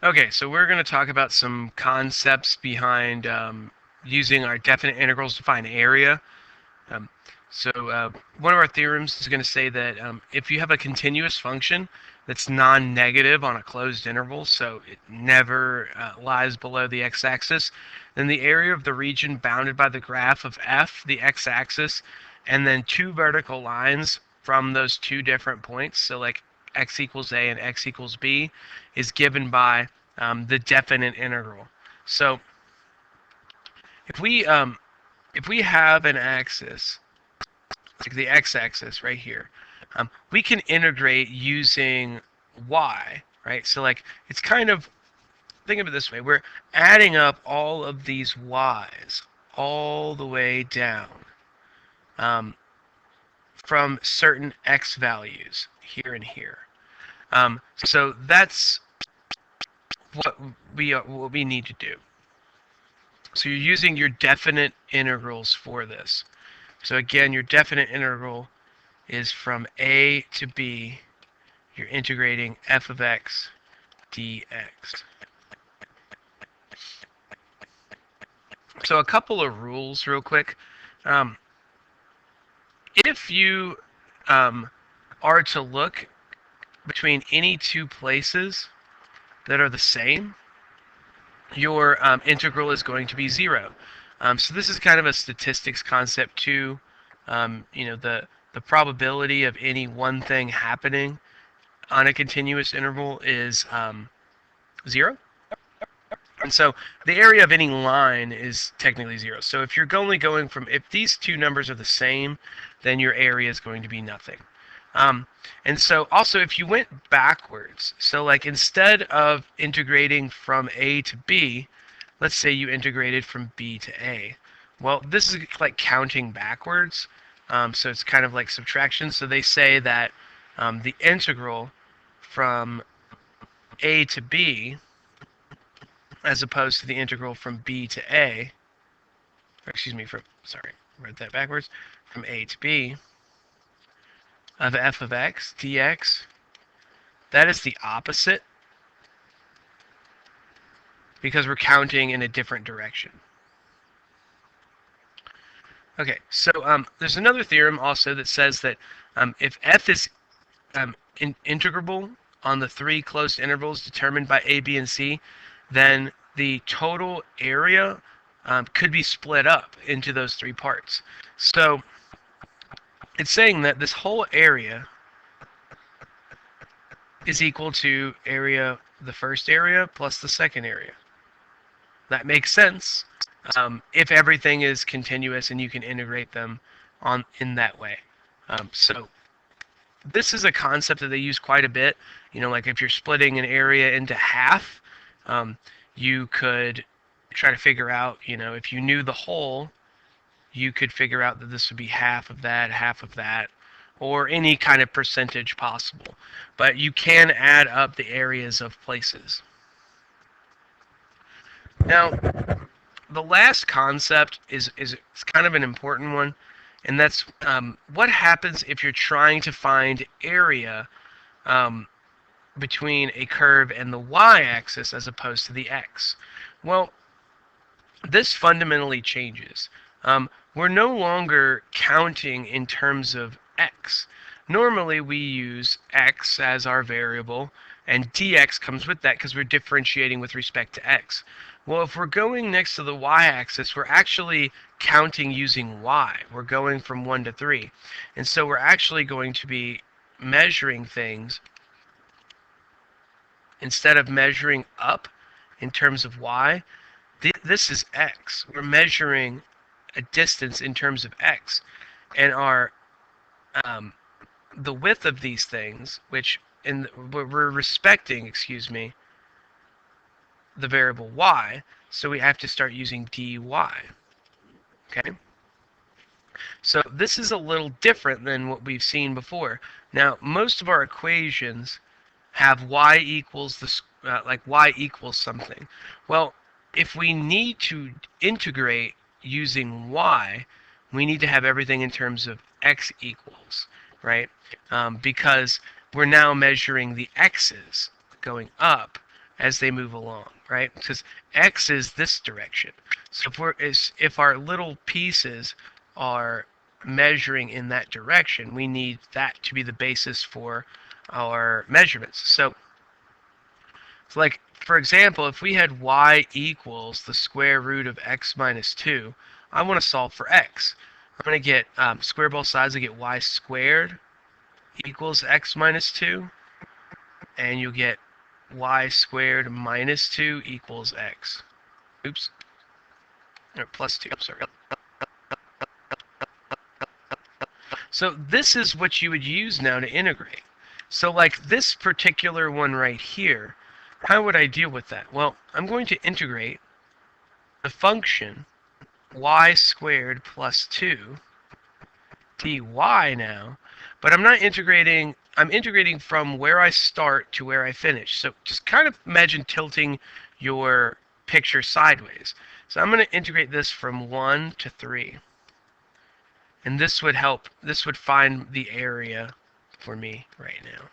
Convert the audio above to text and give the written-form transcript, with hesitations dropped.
Okay, so we're going to talk about some concepts behind using our definite integrals to find area. Um, so one of our theorems is going to say that if you have a continuous function that's non-negative on a closed interval, so it never lies below the x-axis, then the area of the region bounded by the graph of f, the x-axis, and then two vertical lines from those two different points, so like x equals a and x equals b, is given by the definite integral. So if we um, if we have an axis like the x-axis right here, we can integrate using y, right? So like it's kind of, think of it this way: we're adding up all of these y's all the way down um, from certain x values here and here. So that's what we need to do. So you're using your definite integrals for this. So again, your definite integral is from a to b. You're integrating f of x dx. So a couple of rules real quick. Um, if you are to look between any two places that are the same, your integral is going to be 0. So this is kind of a statistics concept too. The probability of any one thing happening on a continuous interval is 0. And so the area of any line is technically 0. So if you're only going from, if these two numbers are the same, then your area is going to be nothing. And so also if you went backwards, so like instead of integrating from a to b, let's say you integrated from b to a. Well, this is like counting backwards. So it's kind of like subtraction. So they say that the integral from a to b, as opposed to the integral from b to a, or excuse me, sorry, I read that backwards, from a to b, of f of x dx, that is the opposite because we're counting in a different direction. Okay, so there's another theorem also that says that if f is integrable on the three closed intervals determined by a, b, and c, then the total area could be split up into those three parts. So it's saying that this whole area is equal to the first area plus the second area. That makes sense if everything is continuous and you can integrate them in that way. So this is a concept that they use quite a bit. Like if you're splitting an area into half, you could try to figure out, if you knew the whole, you could figure out that this would be half of that, or any kind of percentage possible. But you can add up the areas of places. Now, the last concept is kind of an important one, and that's what happens if you're trying to find area between a curve and the y-axis as opposed to the x. Well, this fundamentally changes. We're no longer counting in terms of x. Normally we use x as our variable, and dx comes with that because we're differentiating with respect to x. Well, if we're going next to the y-axis, we're actually counting using y. We're going from 1 to 3. And so we're actually going to be measuring things, instead of measuring up in terms of y, this is x. We're measuring a distance in terms of x, and the width of these things, which we're respecting, the variable y, so we have to start using dy. Okay? So this is a little different than what we've seen before. Now, most of our equations have y equals y equals something. Well, if we need to integrate using y, we need to have everything in terms of x equals, right? Because we're now measuring the x's going up as they move along, right? Because x is this direction. So if our little pieces are measuring in that direction, we need that to be the basis for our measurements. So like, for example, if we had y equals the square root of x minus 2, I want to solve for x. I'm going to get square both sides. I get y squared equals x minus 2, and you get y squared minus 2 equals x. Oops. Or plus 2, sorry. So this is what you would use now to integrate. So like this particular one right here, how would I deal with that? Well, I'm going to integrate the function y squared plus 2 dy now, but I'm not integrating, I'm integrating from where I start to where I finish. So just kind of imagine tilting your picture sideways. So I'm going to integrate this from 1 to 3. And this would help, this would find the area for me right now.